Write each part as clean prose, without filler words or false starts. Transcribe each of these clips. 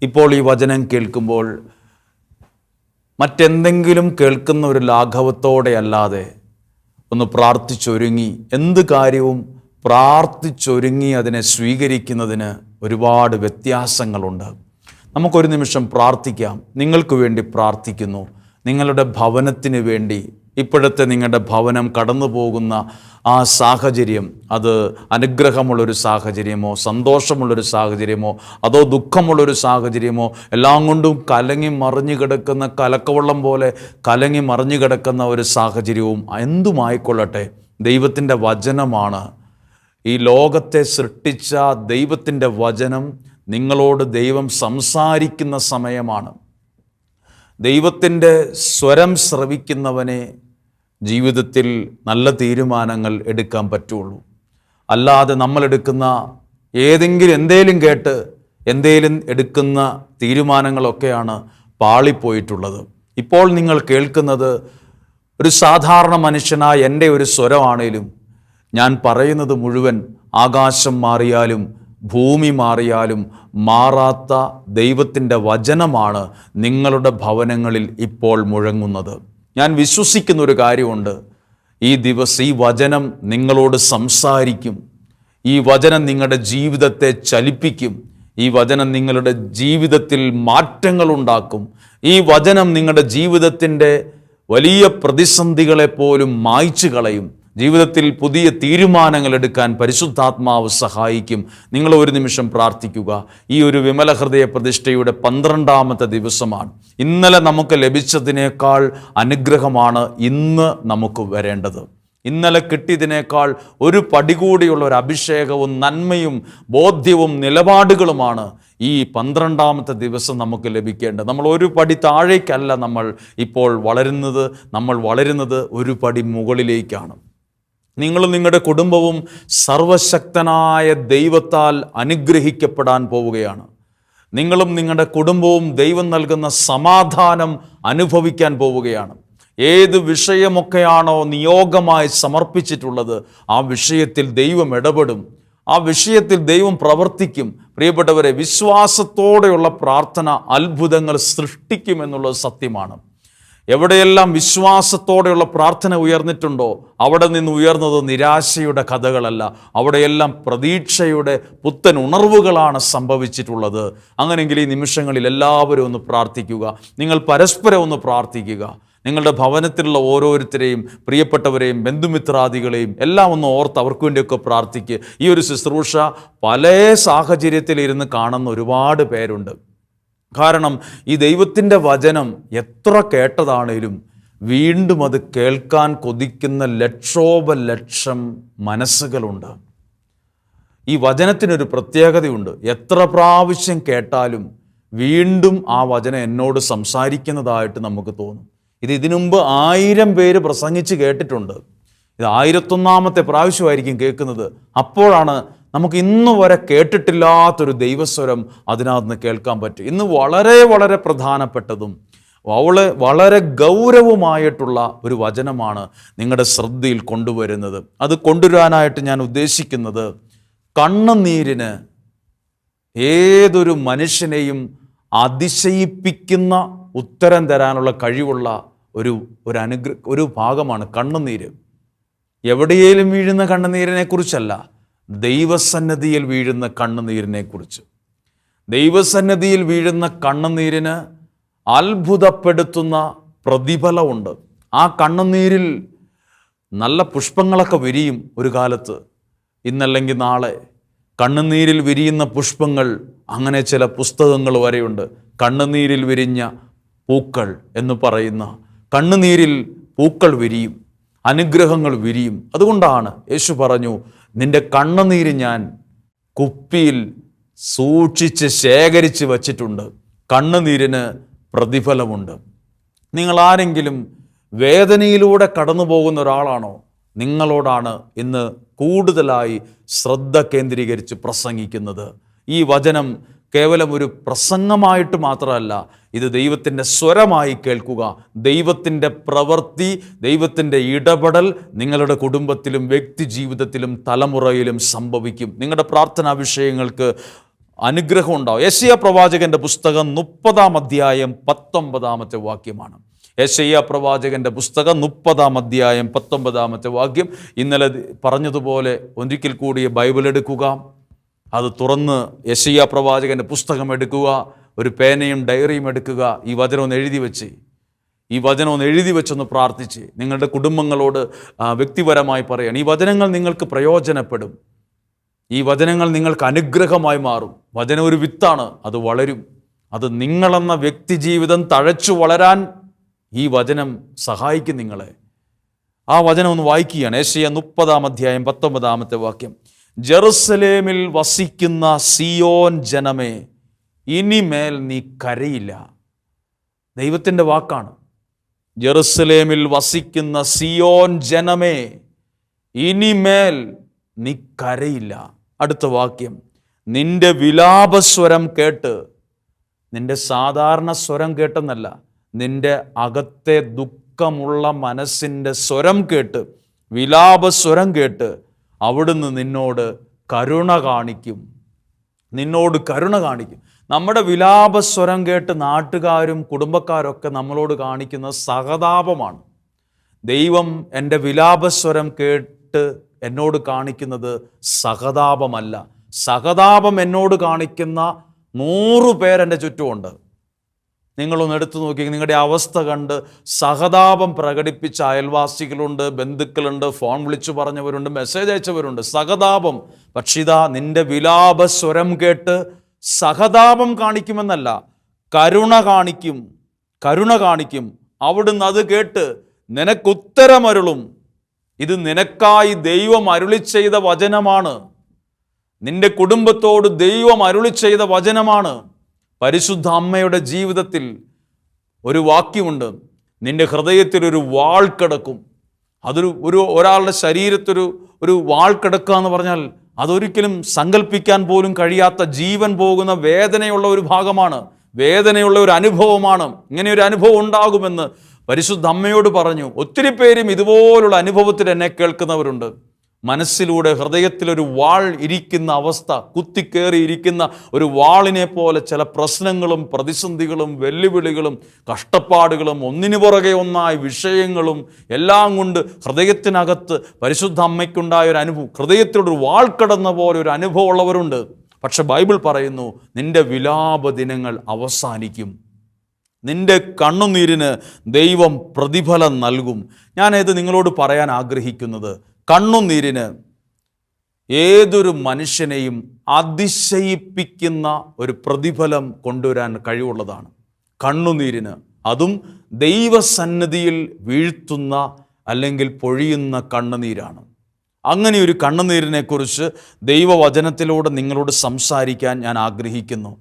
ഇപ്പോൾ ഈ വചനം കേൾക്കുമ്പോൾ മറ്റെന്തെങ്കിലും കേൾക്കുന്ന ഒരു ലാഘവത്തോടെ അല്ലാതെ ഒന്ന് പ്രാർത്ഥിച്ചൊരുങ്ങി, എന്ത് കാര്യവും പ്രാർത്ഥിച്ചൊരുങ്ങി അതിനെ സ്വീകരിക്കുന്നതിന് ഒരുപാട് വ്യത്യാസങ്ങളുണ്ട്. നമുക്കൊരു നിമിഷം പ്രാർത്ഥിക്കാം. നിങ്ങൾക്ക് വേണ്ടി പ്രാർത്ഥിക്കുന്നു. നിങ്ങളുടെ ഭവനത്തിന് വേണ്ടി, ഇപ്പോഴത്തെ നിങ്ങളുടെ ഭവനം കടന്നു പോകുന്ന ആ സാഹചര്യം, അത് അനുഗ്രഹമുള്ളൊരു സാഹചര്യമോ സന്തോഷമുള്ളൊരു സാഹചര്യമോ അതോ ദുഃഖമുള്ളൊരു സാഹചര്യമോ എല്ലാം കൊണ്ടും കലങ്ങി മറിഞ്ഞു കിടക്കുന്ന, കലക്കവെള്ളം പോലെ കലങ്ങി മറിഞ്ഞു കിടക്കുന്ന ഒരു സാഹചര്യവും എന്തുമായിക്കൊള്ളട്ടെ, ദൈവത്തിൻ്റെ വചനമാണ്. ഈ ലോകത്തെ സൃഷ്ടിച്ച ദൈവത്തിൻ്റെ വചനം നിങ്ങളോട് ദൈവം സംസാരിക്കുന്ന സമയമാണ്. ദൈവത്തിൻ്റെ സ്വരം ശ്രവിക്കുന്നവനെ ജീവിതത്തിൽ നല്ല തീരുമാനങ്ങൾ എടുക്കാൻ പറ്റുള്ളൂ. അല്ലാതെ നമ്മളെടുക്കുന്ന എന്തേലും കേട്ട് എന്തേലും എടുക്കുന്ന തീരുമാനങ്ങളൊക്കെയാണ് പാളിപ്പോയിട്ടുള്ളത്. ഇപ്പോൾ നിങ്ങൾ കേൾക്കുന്നത് ഒരു സാധാരണ മനുഷ്യനായ എൻ്റെ ഒരു സ്വരമാണേലും ഞാൻ പറയുന്നത് മുഴുവൻ ആകാശം മാറിയാലും ഭൂമി മാറിയാലും മാറാത്ത ദൈവത്തിൻ്റെ വചനമാണ് നിങ്ങളുടെ ഭവനങ്ങളിൽ ഇപ്പോൾ മുഴങ്ങുന്നത്. ഞാൻ വിശ്വസിക്കുന്ന ഒരു കാര്യമുണ്ട്. ഈ വചനം നിങ്ങളോട് സംസാരിക്കും. ഈ വചനം നിങ്ങളുടെ ജീവിതത്തെ ചലിപ്പിക്കും. ഈ വചനം നിങ്ങളുടെ ജീവിതത്തിൽ മാറ്റങ്ങളുണ്ടാക്കും. ഈ വചനം നിങ്ങളുടെ ജീവിതത്തിൻ്റെ വലിയ പ്രതിസന്ധികളെപ്പോലും മായ്ച്ചു കളയും. ജീവിതത്തിൽ പുതിയ തീരുമാനങ്ങൾ എടുക്കാൻ പരിശുദ്ധാത്മാവ് സഹായിക്കും. നിങ്ങൾ ഒരു നിമിഷം പ്രാർത്ഥിക്കുക. ഈ ഒരു വിമല ഹൃദയ പ്രതിഷ്ഠയുടെ 12ാമത്തെ ദിവസമാണ്. ഇന്നലെ നമുക്ക് ലഭിച്ചതിനേക്കാൾ അനുഗ്രഹമാണ് ഇന്ന് നമുക്ക് വരേണ്ടത്. ഇന്നലെ കിട്ടിയതിനേക്കാൾ ഒരു പടി കൂടിയുള്ള ഒരു അഭിഷേകവും നന്മയും ബോധ്യവും നിലപാടുകളുമാണ് ഈ 12ാമത്തെ ദിവസം നമുക്ക് ലഭിക്കേണ്ടത്. നമ്മൾ ഒരു പടി താഴേക്കല്ല നമ്മൾ ഇപ്പോൾ വളരുന്നത്. നമ്മൾ വളരുന്നത് ഒരു പടി മുകളിലേക്കാണ്. നിങ്ങളും നിങ്ങളുടെ കുടുംബവും സർവശക്തനായ ദൈവത്താൽ അനുഗ്രഹിക്കപ്പെടാൻ പോവുകയാണ്. നിങ്ങളും നിങ്ങളുടെ കുടുംബവും ദൈവം നൽകുന്ന സമാധാനം അനുഭവിക്കാൻ പോവുകയാണ്. ഏത് വിഷയമൊക്കെയാണോ നിയോഗമായി സമർപ്പിച്ചിട്ടുള്ളത്, ആ വിഷയത്തിൽ ദൈവം ഇടപെടും. ആ വിഷയത്തിൽ ദൈവം പ്രവർത്തിക്കും. പ്രിയപ്പെട്ടവരെ, വിശ്വാസത്തോടെയുള്ള പ്രാർത്ഥന അത്ഭുതങ്ങൾ സൃഷ്ടിക്കുമെന്നുള്ളത് സത്യമാണ്. എവിടെയെല്ലാം വിശ്വാസത്തോടെയുള്ള പ്രാർത്ഥന ഉയർന്നിട്ടുണ്ടോ അവിടെ നിന്ന് ഉയർന്നത് നിരാശയുടെ കഥകളല്ല, അവിടെയെല്ലാം പ്രതീക്ഷയുടെ പുത്തൻ ഉണർവുകളാണ് സംഭവിച്ചിട്ടുള്ളത്. അങ്ങനെയെങ്കിൽ ഈ നിമിഷങ്ങളിൽ എല്ലാവരും ഒന്ന് പ്രാർത്ഥിക്കുക. നിങ്ങൾ പരസ്പരം ഒന്ന് പ്രാർത്ഥിക്കുക. നിങ്ങളുടെ ഭവനത്തിലുള്ള ഓരോരുത്തരെയും, പ്രിയപ്പെട്ടവരെയും, ബന്ധുമിത്രാദികളെയും എല്ലാം ഒന്ന് ഓർത്ത് അവർക്ക് വേണ്ടിയൊക്കെ പ്രാർത്ഥിക്കുക. ഈ ഒരു ശുശ്രൂഷ പല സാഹചര്യത്തിലിരുന്ന് കാണുന്ന ഒരുപാട് പേരുണ്ട്. കാരണം ഈ ദൈവത്തിൻ്റെ വചനം എത്ര കേട്ടതാണേലും വീണ്ടും അത് കേൾക്കാൻ കൊതിക്കുന്ന ലക്ഷോപലക്ഷം മനസ്സുകളുണ്ട്. ഈ വചനത്തിനൊരു പ്രത്യേകതയുണ്ട്. എത്ര പ്രാവശ്യം കേട്ടാലും വീണ്ടും ആ വചനം എന്നോട് സംസാരിക്കുന്നതായിട്ട് നമുക്ക് തോന്നും. ഇതിനു മുമ്പ് 1000 പേര് പ്രസംഗിച്ച് കേട്ടിട്ടുണ്ട്. ഇത് 1001ാമത്തെ പ്രാവശ്യമായിരിക്കും കേൾക്കുന്നത്. അപ്പോഴാണ് നമുക്ക് ഇന്ന് വരെ കേട്ടിട്ടില്ലാത്തൊരു ദൈവസ്വരം അതിനകത്ത് കേൾക്കാൻ പറ്റും. ഇന്ന് വളരെ വളരെ പ്രധാനപ്പെട്ടതും വളരെ ഗൗരവമായിട്ടുള്ള ഒരു വചനമാണ് നിങ്ങളുടെ ശ്രദ്ധയിൽ കൊണ്ടുവരുന്നത്. അത് കൊണ്ടുവരാനായിട്ട് ഞാൻ ഉദ്ദേശിക്കുന്നത്, കണ്ണുനീരിന് ഏതൊരു മനുഷ്യനെയും അതിശയിപ്പിക്കുന്ന ഉത്തരം തരാനുള്ള കഴിവുള്ള ഒരു ഭാഗമാണ് കണ്ണുനീര്. എവിടെയേലും വീഴുന്ന കണ്ണുനീരിനെ കുറിച്ചല്ല, ദൈവസന്നിധിയിൽ വീഴുന്ന കണ്ണുനീരിനെ കുറിച്ച്. ദൈവസന്നിധിയിൽ വീഴുന്ന കണ്ണുനീരിന് അത്ഭുതപ്പെടുത്തുന്ന പ്രതിഫലമുണ്ട്. ആ കണ്ണുനീരിൽ നല്ല പുഷ്പങ്ങളൊക്കെ വിരിയും ഒരു കാലത്ത്. ഇന്നല്ലെങ്കിൽ നാളെ കണ്ണുനീരിൽ വിരിയുന്ന പുഷ്പങ്ങൾ, അങ്ങനെ ചില പുസ്തകങ്ങൾ വരെയുണ്ട്. കണ്ണുനീരിൽ വിരിഞ്ഞ പൂക്കൾ എന്ന് പറയുന്ന, കണ്ണുനീരിൽ പൂക്കൾ വിരിയും, അനുഗ്രഹങ്ങൾ വിരിയും. അതുകൊണ്ടാണ് യേശു പറഞ്ഞു, നിന്റെ കണ്ണുനീര് ഞാൻ കുപ്പിയിൽ സൂക്ഷിച്ച് ശേഖരിച്ച് വച്ചിട്ടുണ്ട്. കണ്ണുനീരിന് പ്രതിഫലമുണ്ട്. നിങ്ങൾ ആരെങ്കിലും വേദനയിലൂടെ കടന്നു പോകുന്ന ഒരാളാണോ? നിങ്ങളോടാണ് ഇന്ന് കൂടുതലായി ശ്രദ്ധ കേന്ദ്രീകരിച്ച് പ്രസംഗിക്കുന്നത്. ഈ വചനം കേവലം ഒരു പ്രസംഗമായിട്ട് മാത്രമല്ല, ഇത് ദൈവത്തിൻ്റെ സ്വരമായി കേൾക്കുക. ദൈവത്തിൻ്റെ പ്രവൃത്തി, ദൈവത്തിൻ്റെ ഇടപെടൽ നിങ്ങളുടെ കുടുംബത്തിലും വ്യക്തി ജീവിതത്തിലും തലമുറയിലും സംഭവിക്കും. നിങ്ങളുടെ പ്രാർത്ഥനാ വിഷയങ്ങൾക്ക് അനുഗ്രഹം ഉണ്ടാവും. യെശയ്യാ പ്രവാചകന്റെ പുസ്തകം 30-ാം അധ്യായം 19-ാമത്തെ വാക്യമാണ്. യെശയ്യാ പ്രവാചകന്റെ പുസ്തകം 30-ാം അധ്യായം 19-ാമത്തെ വാക്യം. ഇന്നലെ പറഞ്ഞതുപോലെ ഒരിക്കൽ കൂടി ബൈബിൾ എടുക്കുക, അത് തുറന്ന് യെശയ്യാ പ്രവാചകന്റെ പുസ്തകം എടുക്കുക, ഒരു പേനയും ഡയറിയും എടുക്കുക, ഈ വചനം ഒന്ന് എഴുതി വെച്ചൊന്ന് പ്രാർത്ഥിച്ച് നിങ്ങളുടെ കുടുംബങ്ങളോട് വ്യക്തിപരമായി പറയണം. ഈ വചനങ്ങൾ നിങ്ങൾക്ക് പ്രയോജനപ്പെടും. ഈ വചനങ്ങൾ നിങ്ങൾക്ക് അനുഗ്രഹമായി മാറും. വചനം ഒരു വിത്താണ്, അത് വളരും. അത് നിങ്ങളെന്ന വ്യക്തി ജീവിതം തഴച്ചു വളരാൻ ഈ വചനം സഹായിക്കും നിങ്ങളെ. ആ വചനം ഒന്ന് വായിക്കുകയാണ്. യെശയ്യാ 30-ാം അധ്യായം 19-ാമത്തെ വാക്യം. ജെറുസലേമിൽ വസിക്കുന്ന സിയോൻ ജനമേ, ഇനിമേൽ നീ കരയില്ല. ദൈവത്തിൻ്റെ വാക്കാണ്. ജെറുസലേമിൽ വസിക്കുന്ന സിയോൻ ജനമേ, ഇനിമേൽ നീ കരയില്ല. അടുത്ത വാക്യം. നിന്റെ വിലാപസ്വരം കേട്ട്, നിന്റെ സാധാരണ സ്വരം കേട്ടെന്നല്ല, നിന്റെ അകത്തെ ദുഃഖമുള്ള മനസ്സിൻ്റെ സ്വരം കേട്ട്, വിലാപസ്വരം കേട്ട് അവിടുന്ന് നിന്നോട് കരുണ കാണിക്കും. നമ്മുടെ വിലാപസ്വരം കേട്ട് നാട്ടുകാരും കുടുംബക്കാരൊക്കെ നമ്മളോട് കാണിക്കുന്ന സഹതാപമാണ്. ദൈവം എൻ്റെ വിലാപസ്വരം കേട്ട് എന്നോട് കാണിക്കുന്നത് സഹതാപമല്ല. സഹതാപം എന്നോട് കാണിക്കുന്ന 100 പേരെൻ്റെ ചുറ്റുമുണ്ട്. നിങ്ങളൊന്ന് എടുത്തു നോക്കി, നിങ്ങളുടെ അവസ്ഥ കണ്ട് സഹതാപം പ്രകടിപ്പിച്ച അയൽവാസികളുണ്ട്, ബന്ധുക്കളുണ്ട്, ഫോൺ വിളിച്ചു പറഞ്ഞവരുണ്ട്, മെസ്സേജ് അയച്ചവരുണ്ട്. സഹതാപം. പക്ഷിതാ നിന്റെ വിലാപസ്വരം കേട്ട് സഹതാപം കാണിക്കുമെന്നല്ല, കരുണ കാണിക്കും. അവിടുന്ന് അത് കേട്ട് നിനക്കുത്തരമരുളും. ഇത് നിനക്കായി ദൈവം അരുളി ചെയ്ത വചനമാണ്. നിന്റെ കുടുംബത്തോട് ദൈവം അരുളി ചെയ്ത വചനമാണ്. പരിശുദ്ധ അമ്മയുടെ ജീവിതത്തിൽ ഒരു വാക്യമുണ്ട്. നിന്റെ ഹൃദയത്തിൽ ഒരു വാൾ കിടക്കും. ഒരാളുടെ ശരീരത്തൊരു വാൾ കിടക്കുക എന്ന് പറഞ്ഞാൽ അതൊരിക്കലും സങ്കല്പിക്കാൻ പോലും കഴിയാത്ത, ജീവൻ പോകുന്ന വേദനയുള്ള ഒരു ഭാഗമാണ്, വേദനയുള്ള ഒരു അനുഭവമാണ്. ഇങ്ങനെ ഒരു അനുഭവം ഉണ്ടാകുമെന്ന് പരിശുദ്ധ അമ്മയോട് പറഞ്ഞു. ഒത്തിരി പേരും ഇതുപോലുള്ള അനുഭവത്തിൽ എന്നെ കേൾക്കുന്നവരുണ്ട്. മനസ്സിലൂടെ ഹൃദയത്തിലൊരു വാൾ ഇരിക്കുന്ന അവസ്ഥ, കുത്തിക്കേറിയിരിക്കുന്ന ഒരു വാളിനെ പോലെ ചില പ്രശ്നങ്ങളും പ്രതിസന്ധികളും വെല്ലുവിളികളും കഷ്ടപ്പാടുകളും ഒന്നിനു പുറകെ ഒന്നായി വിഷയങ്ങളും എല്ലാം കൊണ്ട് ഹൃദയത്തിനകത്ത് പരിശുദ്ധ അമ്മയ്ക്കുണ്ടായ ഒരു അനുഭവം, ഹൃദയത്തിലൊരു വാൾ കടന്ന പോലെ ഒരു അനുഭവം ഉള്ളവരുണ്ട്. പക്ഷെ ബൈബിൾ പറയുന്നു, നിന്റെ വിലാപ ദിനങ്ങൾ അവസാനിക്കും. നിന്റെ കണ്ണുനീരിന് ദൈവം പ്രതിഫലം നൽകും. ഞാനത് നിങ്ങളോട് പറയാൻ ആഗ്രഹിക്കുന്നത്, കണ്ണുനീരിന് ഏതൊരു മനുഷ്യനെയും അതിശയിപ്പിക്കുന്ന ഒരു പ്രതിഫലം കൊണ്ടുവരാൻ കഴിവുള്ളതാണ്. കണ്ണുനീരിന്, അതും ദൈവസന്നിധിയിൽ വീഴ്ത്തുന്ന അല്ലെങ്കിൽ പൊഴിയുന്ന കണ്ണുനീരാണ്. അങ്ങനെ ഒരു കണ്ണുനീരിനെക്കുറിച്ച് ദൈവവചനത്തിലൂടെ നിങ്ങളോട് സംസാരിക്കാൻ ഞാൻ ആഗ്രഹിക്കുന്നു.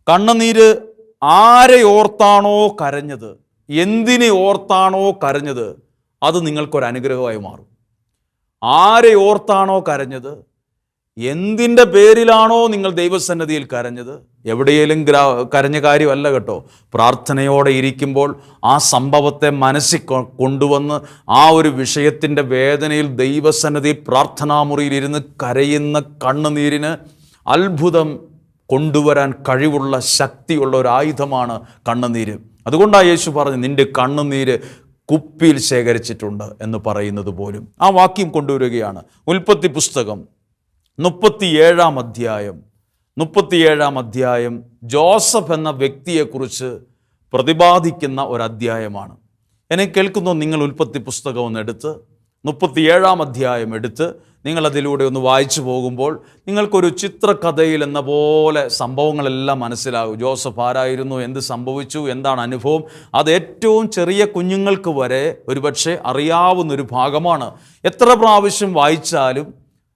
കണ്ണുനീര് ആരെ ഓർത്താണോ കരഞ്ഞത്, എന്തിനെ ഓർത്താണോ കരഞ്ഞത്, അത് നിങ്ങൾക്കൊരനുഗ്രഹമായി മാറും. ആരെ ഓർത്താണോ കരഞ്ഞത്, എന്തിൻ്റെ പേരിലാണോ നിങ്ങൾ ദൈവസന്നിധിയിൽ കരഞ്ഞത്, എവിടെയെങ്കിലും കരഞ്ഞ കാര്യമല്ല കേട്ടോ. പ്രാർത്ഥനയോടെ ഇരിക്കുമ്പോൾ ആ സംഭവത്തെ മനസ്സിൽ കൊണ്ടുവന്ന് ആ ഒരു വിഷയത്തിൻ്റെ വേദനയിൽ ദൈവസന്നിധിയിൽ പ്രാർത്ഥനാമുറിയിൽ ഇരുന്ന് കരയുന്ന കണ്ണുനീരിന് അത്ഭുതം കൊണ്ടുവരാൻ കഴിവുള്ള ശക്തിയുള്ള ഒരു ആയുധമാണ് കണ്ണുനീര്. അതുകൊണ്ടാണ് യേശു പറഞ്ഞു, നിന്റെ കണ്ണുനീര് കുപ്പിയിൽ ശേഖരിച്ചിട്ടുണ്ട് എന്ന് പറയുന്നത് പോലും. ആ വാക്യം കൊണ്ടുവരികയാണ്. ഉൽപ്പത്തി പുസ്തകം 37-ാം അധ്യായം ജോസഫ് എന്ന വ്യക്തിയെക്കുറിച്ച് പ്രതിപാദിക്കുന്ന ഒരധ്യായമാണ്. എന്നെ കേൾക്കുന്നു, നിങ്ങൾ ഉൽപ്പത്തി പുസ്തകം ഒന്ന് എടുത്ത് 37-ാം അധ്യായം എടുത്ത് നിങ്ങളതിലൂടെ ഒന്ന് വായിച്ചു പോകുമ്പോൾ നിങ്ങൾക്കൊരു ചിത്രകഥയിൽ എന്ന പോലെ സംഭവങ്ങളെല്ലാം മനസ്സിലാകും. ജോസഫ് ആരായിരുന്നു, എന്ത് സംഭവിച്ചു, എന്താണ് അനുഭവം, അത് ഏറ്റവും ചെറിയ കുഞ്ഞുങ്ങൾക്ക് വരെ ഒരുപക്ഷെ അറിയാവുന്നൊരു ഭാഗമാണ്. എത്ര പ്രാവശ്യം വായിച്ചാലും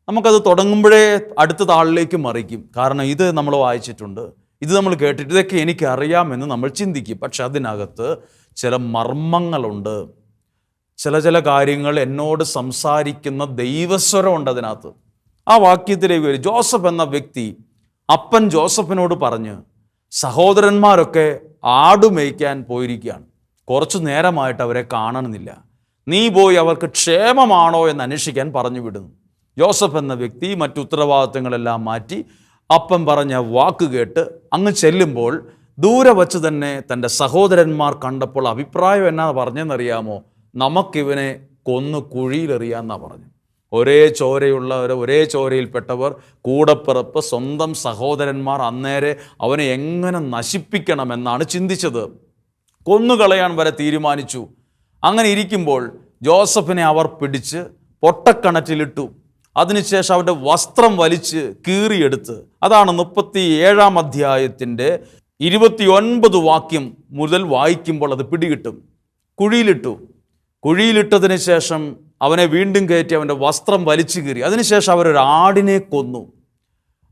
നമുക്കത് തുടങ്ങുമ്പോഴേ അടുത്ത താളിലേക്ക് മറിക്കും. കാരണം ഇത് നമ്മൾ വായിച്ചിട്ടുണ്ട്, ഇത് നമ്മൾ കേട്ടിട്ട്, ഇതൊക്കെ എനിക്കറിയാമെന്ന് നമ്മൾ ചിന്തിക്കും. പക്ഷെ അതിനകത്ത് ചില മർമ്മങ്ങളുണ്ട്, ചില കാര്യങ്ങൾ എന്നോട് സംസാരിക്കുന്ന ദൈവസ്വരമുണ്ട് അതിനകത്ത്. ആ വാക്യത്തിലേക്ക് വരും. ജോസഫ് എന്ന വ്യക്തി, അപ്പൻ ജോസഫിനോട് പറഞ്ഞ്, സഹോദരന്മാരൊക്കെ ആടുമേയ്ക്കാൻ പോയിരിക്കുകയാണ്, കുറച്ചു നേരമായിട്ട് അവരെ കാണണമെന്നില്ല, നീ പോയി അവർക്ക് ക്ഷേമമാണോ എന്ന് അന്വേഷിക്കാൻ പറഞ്ഞു വിടുന്നു. ജോസഫ് എന്ന വ്യക്തി മറ്റു ഉത്തരവാദിത്തങ്ങളെല്ലാം മാറ്റി അപ്പൻ പറഞ്ഞ വാക്ക് കേട്ട് അങ്ങ് ചെല്ലുമ്പോൾ ദൂരെ വച്ച് തന്നെ തൻ്റെ സഹോദരന്മാർ കണ്ടപ്പോൾ അഭിപ്രായം എന്നാ പറഞ്ഞെന്നറിയാമോ? നമുക്കിവനെ കൊന്ന് കുഴിയിലെറിയാമെന്നാണ് പറഞ്ഞു. ഒരേ ചോരയുള്ളവർ, ഒരേ ചോരയിൽപ്പെട്ടവർ, കൂടപ്പിറപ്പ്, സ്വന്തം സഹോദരന്മാർ അന്നേരെ അവനെ എങ്ങനെ നശിപ്പിക്കണമെന്നാണ് ചിന്തിച്ചത്. കൊന്നുകളയാൻ വരെ തീരുമാനിച്ചു. അങ്ങനെ ഇരിക്കുമ്പോൾ ജോസഫിനെ അവർ പിടിച്ച് പൊട്ടക്കിണറ്റിലിട്ടു. അതിനുശേഷം അവൻ്റെ വസ്ത്രം വലിച്ച് കീറിയെടുത്ത്, അതാണ് 37 അധ്യായത്തിൻ്റെ 29 വാക്യം മുതൽ വായിക്കുമ്പോൾ അത് പിടികിട്ടും. കുഴിയിലിട്ടു. കുഴിയിലിട്ടതിന് ശേഷം അവനെ വീണ്ടും കയറ്റി അവൻ്റെ വസ്ത്രം വലിച്ചു കീറി. അതിനുശേഷം അവരൊരു ആടിനെ കൊന്നു.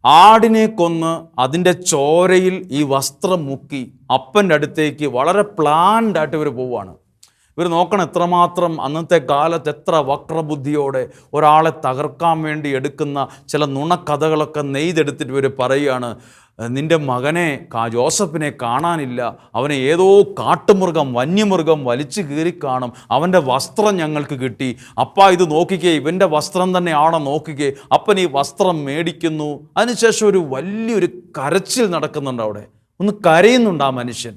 ആടിനെ കൊന്ന് അതിൻ്റെ ചോരയിൽ ഈ വസ്ത്രം മുക്കി അപ്പൻ്റെ അടുത്തേക്ക് വളരെ പ്ലാൻഡായിട്ട് ഇവർ പോവുകയാണ്. ഇവർ നോക്കണം എത്രമാത്രം അന്നത്തെ കാലത്ത് എത്ര വക്രബുദ്ധിയോടെ ഒരാളെ തകർക്കാൻ വേണ്ടി എടുക്കുന്ന ചില നുണക്കഥകളൊക്കെ നെയ്തെടുത്തിട്ട് ഇവർ പറയുകയാണ്, നിൻ്റെ മകനെ ജോസഫിനെ കാണാനില്ല, അവനെ ഏതോ കാട്ടുമൃഗം, വന്യമൃഗം വലിച്ചു കീറിക്കാണും, അവൻ്റെ വസ്ത്രം ഞങ്ങൾക്ക് കിട്ടി. അപ്പാ ഇത് നോക്കിക്കേ, ഇവൻ്റെ വസ്ത്രം തന്നെയാണോ നോക്കിക്കേ. അപ്പൻ ഈ വസ്ത്രം മേടിക്കുന്നു. അതിനുശേഷം ഒരു വലിയൊരു കരച്ചിൽ നടക്കുന്നുണ്ട്. അവിടെ ഒന്ന് കരയുന്നുണ്ട് ആ മനുഷ്യൻ.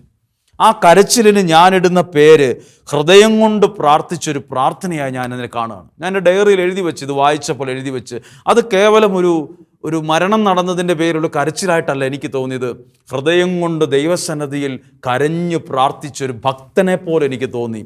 ആ കരച്ചിലിന് ഞാനിടുന്ന പേര് ഹൃദയം കൊണ്ട് പ്രാർത്ഥിച്ചൊരു പ്രാർത്ഥനയായി ഞാൻ അതിനെ കാണുകയാണ്. ഞാൻ എൻ്റെ ഡയറിയിൽ എഴുതി വെച്ച്, ഇത് വായിച്ചപ്പോൾ എഴുതി വെച്ച്, അത് കേവലം ഒരു മരണം നടന്നതിൻ്റെ പേരിലുള്ള കരച്ചിലായിട്ടല്ല എനിക്ക് തോന്നിയത്. ഹൃദയം കൊണ്ട് ദൈവസന്നിധിയിൽ കരഞ്ഞു പ്രാർത്ഥിച്ചൊരു ഭക്തനെ പോലെ എനിക്ക് തോന്നി.